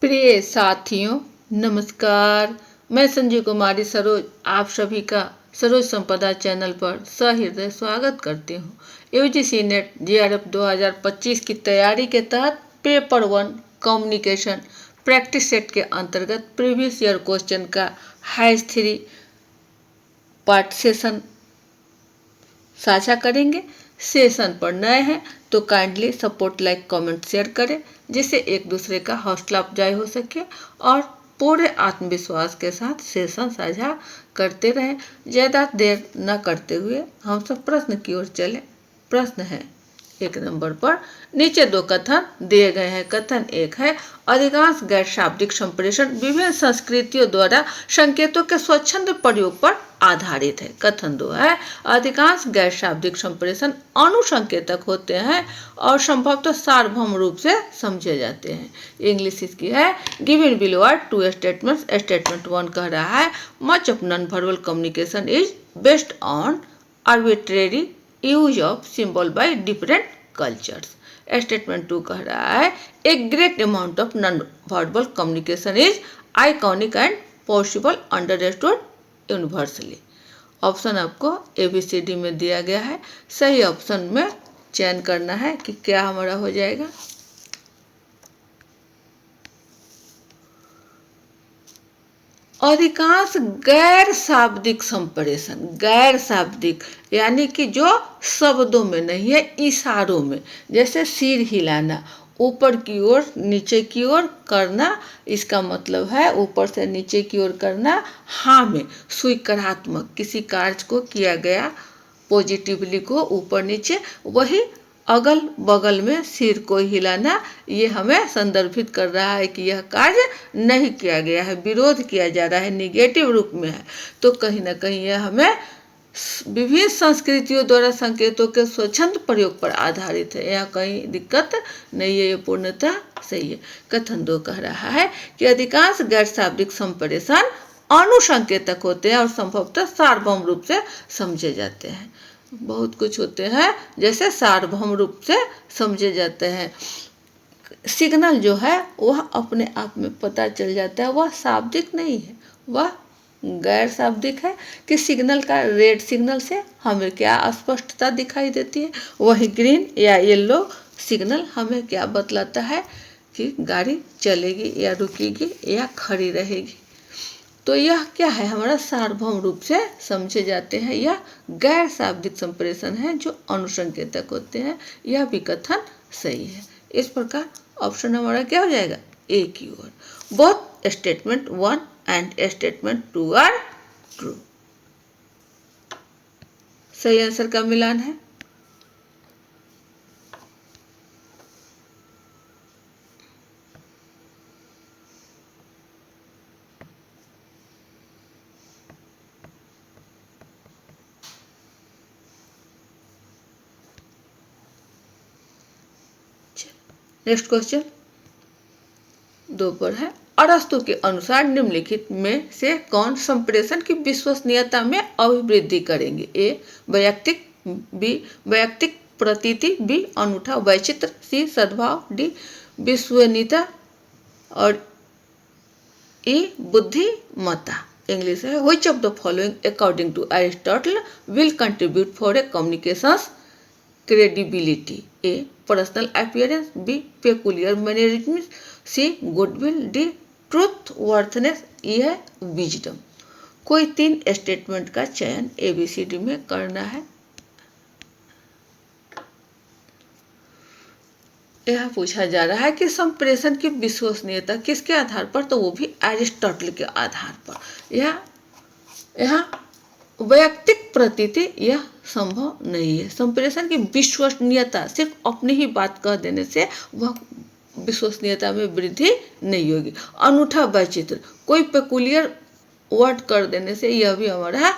प्रिय साथियों, नमस्कार। मैं संजय कुमारी सरोज आप सभी का सरोज संपदा चैनल पर सहृदय स्वागत करती हूँ। यूजीसी नेट जेआरएफ 2025 की तैयारी के तहत पेपर 1 कम्युनिकेशन प्रैक्टिस सेट के अंतर्गत प्रीवियस ईयर क्वेश्चन का हाइज 3 पार्ट सेशन साझा करेंगे। सेशन पर नए हैं तो kindly support, like, comment, share करें, जिससे एक दूसरे का हौसला अफजाई हो सके और पूरे आत्मविश्वास के साथ सेशन साझा करते रहें। ज़्यादा देर न करते हुए हम सब प्रश्न की ओर चलें। प्रश्न है 1 नंबर पर, नीचे 2 कथन दिए गए हैं। कथन 1 है, अधिकांश गैर शाब्दिक संप्रेषण विभिन्न संस्कृतियों द्वारा संकेतों के स्वच्छंद प्रयोग पर आधारित है। कथन 2 है, अधिकांश गैर शाब्दिक संप्रेषण अनुसंकेतक होते हैं और संभवतः सार्वभौम रूप से समझे जाते हैं। इंग्लिश इसकी है, given below are 2 statements. Statement 1 कह रहा है, much of non verbal communication is based on arbitrary use of symbol by different cultures. Statement 2 कह रहा है, a great amount of non verbal communication is iconic and possible understood universally. Option आपको ABCD में दिया गया है। सही option में चयन करना है कि क्या हमारा हो जाएगा। अधिकांश गैर शाब्दिक संप्रेषण, गैर शाब्दिक यानी कि जो शब्दों में नहीं है, इशारों में, जैसे सिर हिलाना, ऊपर की ओर नीचे की ओर करना, इसका मतलब है ऊपर से नीचे की ओर करना। हाँ में स्वीकारात्मक, किसी कार्य को किया गया पॉजिटिवली को ऊपर नीचे, वही अगल बगल में सिर को हिलाना, ये हमें संदर्भित कर रहा है कि यह कार्य नहीं किया गया है, विरोध किया जा रहा है, निगेटिव रूप में है। तो कहीं ना कहीं यह हमें विभिन्न संस्कृतियों द्वारा संकेतों के स्वच्छंद प्रयोग पर आधारित है। यहाँ कहीं दिक्कत नहीं है, ये पूर्णतः सही है। कथन 2 कह रहा है कि अधिकांश गैर शाब्दिक संप्रेषण अनुसंकेतक होते हैं और संभवतः सार्वभौम रूप से समझे जाते हैं। बहुत कुछ होते हैं जैसे सार्वभौम रूप से समझे जाते हैं। सिग्नल जो है वह अपने आप में पता चल जाता है, वह शाब्दिक नहीं है, वह गैर शाब्दिक है। कि सिग्नल का रेड सिग्नल से हमें क्या स्पष्टता दिखाई देती है, वही ग्रीन या येलो सिग्नल हमें क्या बतलाता है कि गाड़ी चलेगी या रुकेगी या खड़ी रहेगी। तो यह क्या है, हमारा सार्वभौम रूप से समझे जाते हैं। यह गैर शाब्दिक संप्रेषण है जो अनुसंकेतक होते हैं। यह भी कथन सही है। इस प्रकार ऑप्शन हमारा क्या हो जाएगा, ए की ओर। Both statement 1 and statement 2 are true. सही आंसर का मिलान है। नेक्स्ट क्वेश्चन 2 पर है, अरस्तु के अनुसार निम्नलिखित में से कौन संप्रेषण की विश्वसनीयता में अभिवृद्धि करेंगे। ए वैयक्तिक, बी वैयक्तिक प्रतीति, बी अनूठा वैचित्र, सी सद्भाव, डी विश्वसनीयता और ई बुद्धिमत्ता। इंग्लिश है, which of the following according to Aristotle will contribute for a communications credibility. A personal appearance, B peculiar mannerisms, C goodwill, D truthworthiness, E है wisdom। कोई 3 स्टेटमेंट का चयन ABCD में करना है। यह पूछा जा रहा है कि संप्रेषण की विश्वसनीयता किसके आधार पर, तो वो भी अरिस्टोटल के आधार पर। यह वैयक्तिक प्रतीति यह संभव नहीं है। संप्रेषण की विश्वसनीयता सिर्फ अपनी ही बात कह देने से वह विश्वसनीयता में वृद्धि नहीं होगी। अनूठा वैचित्र, कोई पेकुलियर वर्ड कर देने से यह भी हमारा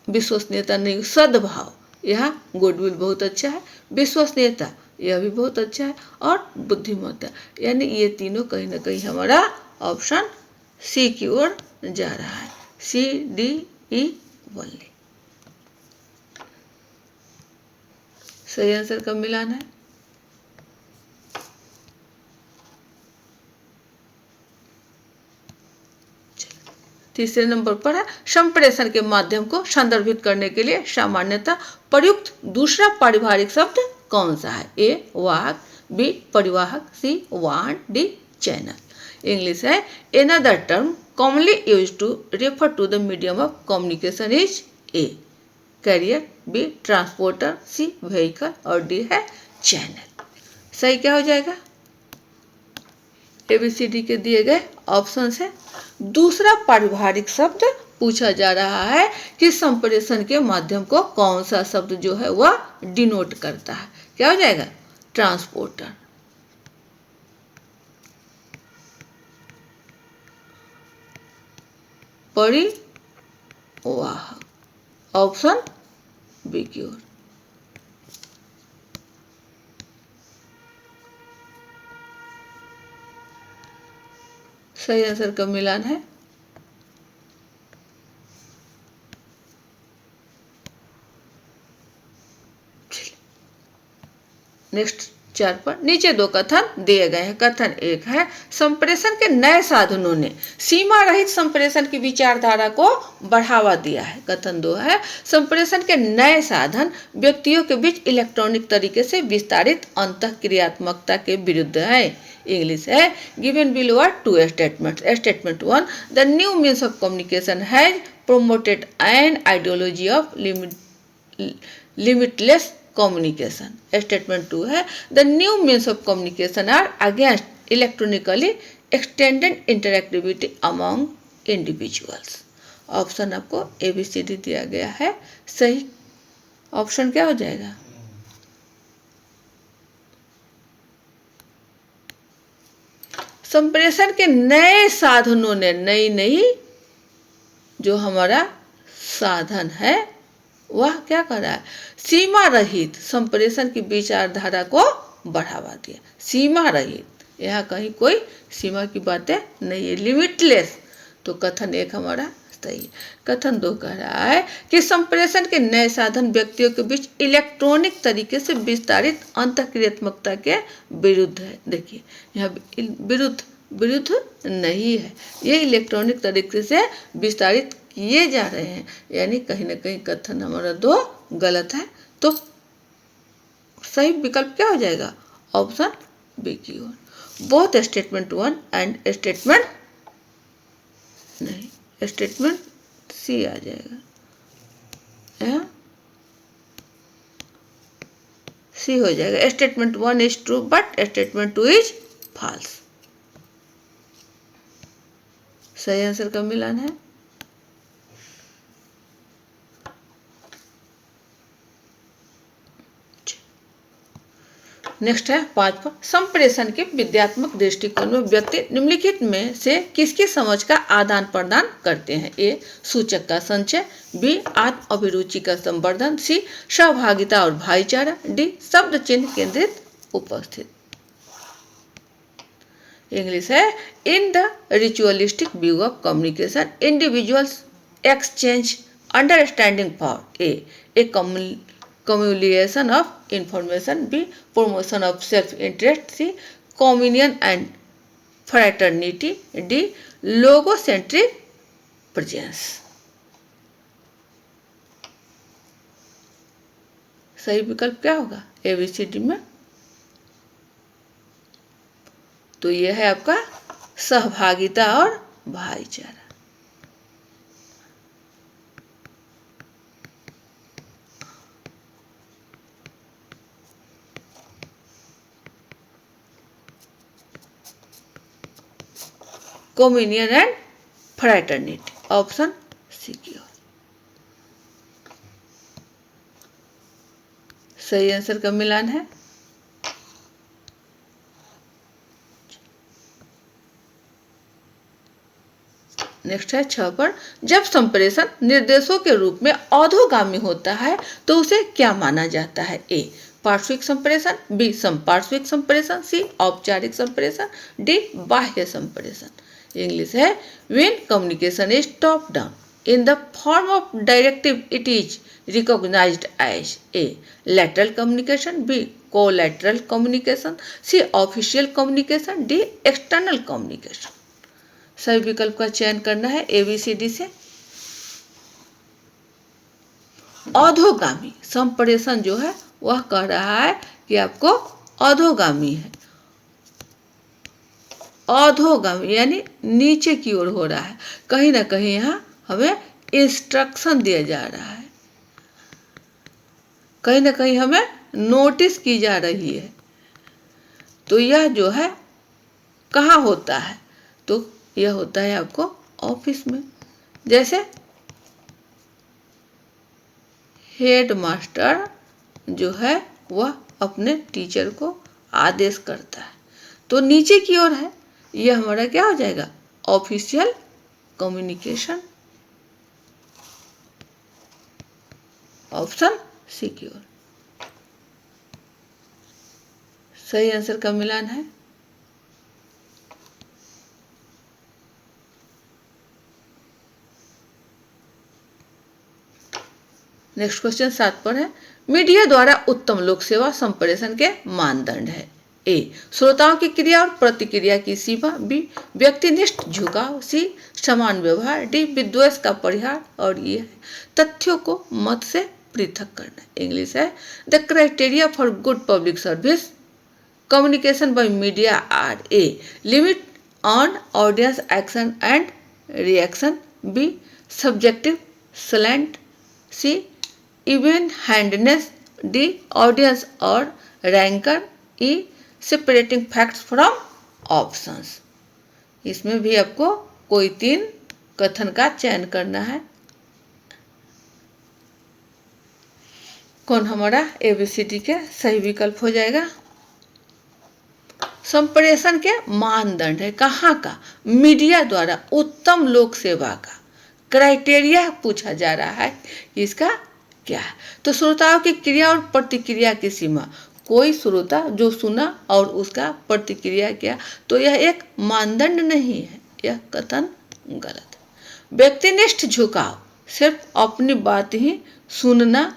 विश्वसनीयता नहीं। सद्भाव, यह गुडविल बहुत अच्छा है। विश्वसनीयता यह भी बहुत अच्छा है। और बुद्धिमत्ता, यानी ये तीनों कहीं ना कहीं हमारा ऑप्शन सी की ओर जा रहा है। CDE बोलने। सही आंसर का मिलान है। तीसरे नंबर पर है संप्रेषण के माध्यम को संदर्भित करने के लिए सामान्यतः प्रयुक्त दूसरा पारिभाषिक शब्द कौन सा है? ए वाहक, बी परिवाहक, सी वाहन, डी चैनल। इंग्लिश है another term commonly used to refer to the medium of communication is A carrier, B transporter, C vehicle और डी है चैनल। सही क्या हो जाएगा? एबीसीडी के दिए गए ऑप्शन से दूसरा पारिभाषिक शब्द पूछा जा रहा है कि संप्रेषण के माध्यम को कौन सा शब्द जो है वह डिनोट करता है। क्या हो जाएगा? ट्रांसपोर्टर। परिवाहक, ऑप्शन बी की ओर। सही आंसर का मिलान है नेक्स्ट 4 पर नीचे 2 कथन दिए गए हैं। कथन 1 है संप्रेषण के नए साधनों ने सीमा रहित संप्रेषण की विचारधारा को बढ़ावा दिया है। कथन 2 है संप्रेषण के नए साधन व्यक्तियों के बीच इलेक्ट्रॉनिक तरीके से विस्तारित अंतःक्रियात्मकता के विरुद्ध है। इंग्लिश है given below are 2 statements. Statement 1 the new means of communication has promoted an ideology of limitless communication. Statement 2 है the new means of communication are against electronically extended interactivity among individuals. Option आपको ABCD दिया गया है। सही option क्या हो जाएगा? संप्रेषण के नए साधनों ने नई जो हमारा साधन है वह क्या कर रहा है? सीमा रहित संप्रेषण की विचारधारा को बढ़ावा दिया। सीमा रहित, यहाँ कहीं कोई सीमा की बातें नहीं है, लिमिटलेस। तो कथन 1 हमारा सही। कथन 2 कह रहा है कि संप्रेषण के नए साधन व्यक्तियों के बीच इलेक्ट्रॉनिक तरीके से विस्तारित अंतःक्रियात्मकता के विरुद्ध है। देखिए यहाँ विरुद्ध नहीं है, ये इलेक्ट्रॉनिक तरीके से विस्तारित किए जा रहे हैं, यानी कहीं ना कहीं कथन हमारा 2 गलत है। तो सही विकल्प क्या हो जाएगा? ऑप्शन बी की ओर। Both statement 1 and statement C आ जाएगा, सी हो जाएगा। Statement 1 is true but statement 2 is false. सही आंसर का मिलान है नेक्स्ट है 5 पर संप्रेषण के विद्यात्मक दृष्टिकोण में व्यक्ति निम्नलिखित में से किसकी समझ का आदान प्रदान करते हैं? ए सूचक का संचय, बी आत्म अभिरुचि का संवर्धन, सी सहभागिता और भाईचारा, डी शब्द चिन्ह केंद्रित उपस्थित। इंग्लिश है in the ritualistic view of communication individuals exchange understanding for a communication of information, B promotion of self-interest, C communion and fraternity, D logocentric presence। सही विकल्प क्या होगा ABCD में? तो यह है आपका सहभागिता और भाईचारा। Communion and fraternity, option C की ओर। सही आंसर का मिलान है नेक्स्ट है 6 पर जब संप्रेषण निर्देशों के रूप में अधोगामी होता है तो उसे क्या माना जाता है? ए पार्श्विक संप्रेषण, बी संपार्श्विक संप्रेषण, सी औपचारिक संप्रेषण, डी बाह्य संप्रेषण। इंग्लिश है when communication is top down in the form of directive it is recognized as A lateral communication, B collateral communication, C official communication, D external communication। सही विकल्प का चयन करना है ABCD से। अधोगामी संप्रेषण जो है वह कह रहा है कि आपको अधोगामी है। अधोगामी यानी नीचे की ओर हो रहा है, कहीं ना कहीं यहाँ हमें इंस्ट्रक्शन दिया जा रहा है, कहीं ना कहीं हमें नोटिस की जा रही है। तो यह जो है कहाँ होता है, तो यह होता है आपको ऑफिस में। जैसे हेड मास्टर जो है वह अपने टीचर को आदेश करता है, तो नीचे की ओर है, यह हमारा क्या हो जाएगा, ऑफिशियल कम्युनिकेशन। ऑप्शन सी की ओर सही आंसर का मिलान है। नेक्स्ट क्वेश्चन 7 पर है, मीडिया द्वारा उत्तम लोक सेवा संप्रेषण के मानदंड है। ए श्रोताओं की क्रिया और प्रतिक्रिया की सीमा, बी व्यक्तिनिष्ठ झुकाव, सी समान व्यवहार, डी विद्वेष का परिहार, और ये है तथ्यों को मत से पृथक करना। इंग्लिश है, the criteria for good public service communication by media are a limit on audience action and reaction, B subjective slant, C even handedness, D audience और ranker, E separating facts from options. इसमें भी आपको कोई 3 कथन का चयन करना है। कौन हमारा ABCD के सही विकल्प हो जाएगा। संप्रेषण के मानदंड है कहाँ का, मीडिया द्वारा उत्तम लोक सेवा का क्राइटेरिया पूछा जा रहा है, इसका क्या है, तो श्रोताओं की क्रिया और प्रतिक्रिया की सीमा, कोई श्रोता जो सुना और उसका प्रतिक्रिया किया, तो यह एक मानदंड नहीं है, यह कथन गलत है। व्यक्तिनिष्ठ झुकाव, सिर्फ अपनी बात ही सुनना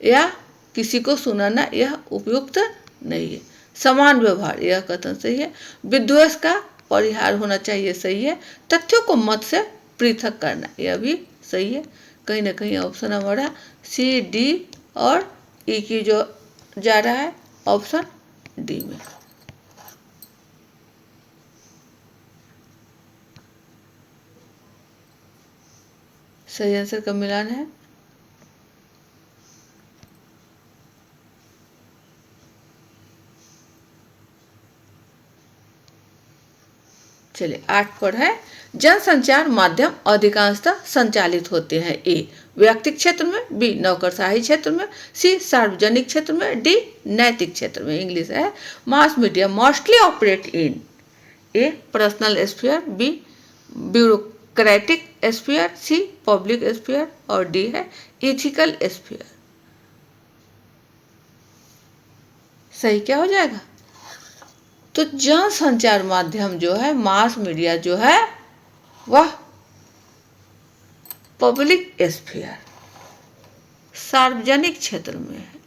या किसी को सुनाना, यह उपयुक्त नहीं है। समान व्यवहार, यह कथन सही है। विद्वेष का परिहार होना चाहिए, सही है। तथ्यों को मत से पृथक करना, यह भी सही है। कहीं ना कहीं ऑप्शन हमारा सी, डी और ई की जो जा रहा है ऑप्शन डी में। सही आंसर का मिलान है। चलिए 8 पर है, जनसंचार माध्यम अधिकांशतः संचालित होते हैं। ए व्यक्तिगत क्षेत्र में, बी नौकरशाही क्षेत्र में, सी सार्वजनिक क्षेत्र में, डी नैतिक क्षेत्र में। इंग्लिश है, mass media mostly operate in a personal sphere, B bureaucratic sphere, C public sphere, और डी है इथिकल स्फीयर। सही क्या हो जाएगा, तो जनसंचार माध्यम जो है, मास मीडिया जो है, वह पब्लिक स्फीयर सार्वजनिक क्षेत्र में है।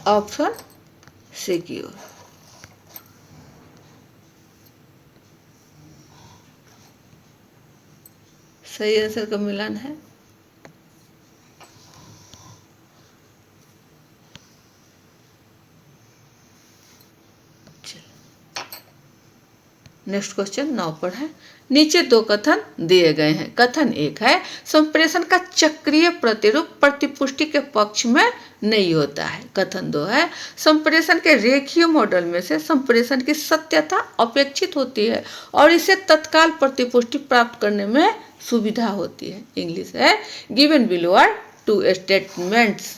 ऑप्शन सी की ओर सही आंसर का मिलान है। नेक्स्ट क्वेश्चन 9 पर है, नीचे 2 कथन दिए गए हैं। कथन 1 है, संप्रेषण का चक्रीय प्रतिरूप प्रतिपुष्टि के पक्ष में नहीं होता है। कथन 2 है, संप्रेषण के रेखीय मॉडल में से संप्रेषण की सत्यता अपेक्षित होती है और इसे तत्काल प्रतिपुष्टि प्राप्त करने में सुविधा होती है। इंग्लिश है, given below are 2 statements.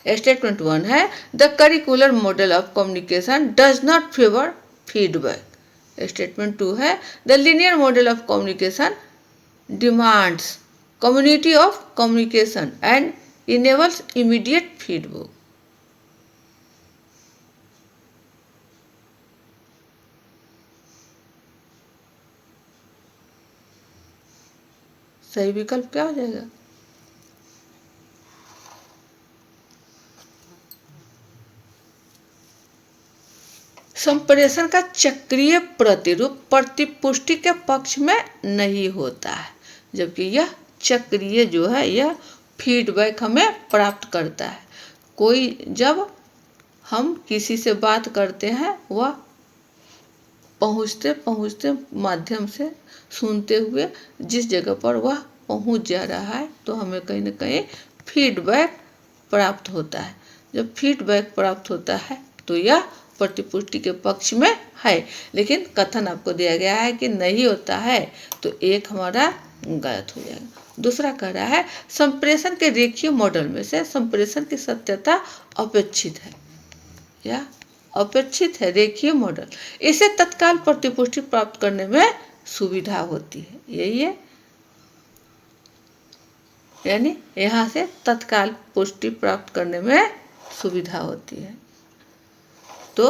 Statement 1 है, the curricular model of communication does not favour feedback. Statement 2 है, the linear model of communication demands community of communication and enables immediate feedback. सही विकल्प क्या हो जाएगा? संप्रेषण का चक्रीय प्रतिरूप प्रतिपुष्टि के पक्ष में नहीं होता है, जबकि यह चक्रीय जो है यह फीडबैक हमें प्राप्त करता है। कोई जब हम किसी से बात करते हैं वह पहुँचते पहुँचते माध्यम से सुनते हुए जिस जगह पर वह पहुँच जा रहा है तो हमें कहीं ना कहीं फीडबैक प्राप्त होता है। जब फीडबैक प्राप्त होता है तो यह प्रतिपुष्टि के पक्ष में है, लेकिन कथन आपको दिया गया है कि नहीं होता है तो एक हमारा गलत हो जाएगा। दूसरा कह रहा है संप्रेषण के रेखीय मॉडल में से संप्रेषण की सत्यता अपेक्षित है या अपेक्षित है रेखीय मॉडल, इसे तत्काल प्रतिपुष्टि प्राप्त करने में सुविधा होती है। यही है, यानी यहाँ से तत्काल पुष्टि प्राप्त करने में सुविधा होती है। तो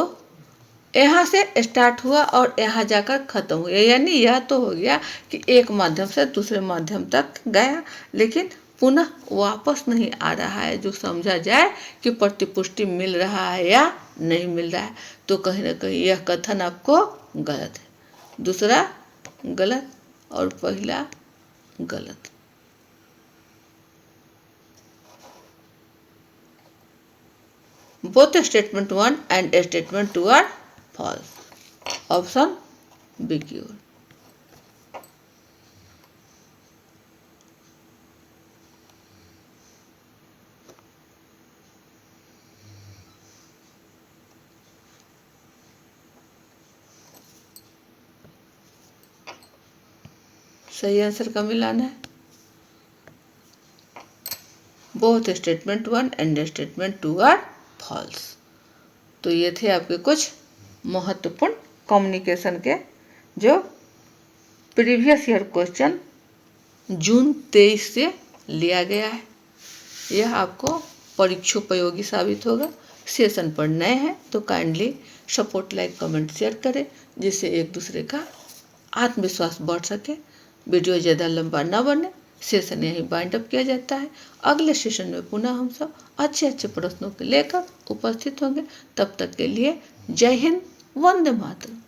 यहाँ से स्टार्ट हुआ और यहाँ जाकर खत्म हुआ, यानी यह तो हो गया कि एक माध्यम से दूसरे माध्यम तक गया, लेकिन पुनः वापस नहीं आ रहा है, जो समझा जाए कि प्रतिपुष्टि मिल रहा है या नहीं मिल रहा है। तो कहीं ना कहीं यह कथन आपको गलत है। दूसरा गलत और पहला गलत। Both statement 1 and statement 2 are false. Option B की ओर। सही आंसर का मिलान है। Both statement 1 and statement 2 are false. तो ये थे आपके कुछ महत्वपूर्ण कम्युनिकेशन के जो प्रीवियस ईयर क्वेश्चन जून 23 से लिया गया है। यह आपको परीक्षोपयोगी साबित होगा। सेशन पर नए हैं तो kindly support, like, comment, share करें, जिससे एक दूसरे का आत्मविश्वास बढ़ सके। वीडियो ज़्यादा लंबा न बने। सेशन यहीं बाइंड अप किया जाता है। अगले सेशन में पुनः हम सब अच्छे अच्छे प्रश्नों को लेकर उपस्थित होंगे। तब तक के लिए जय हिंद, वंदे मातरम।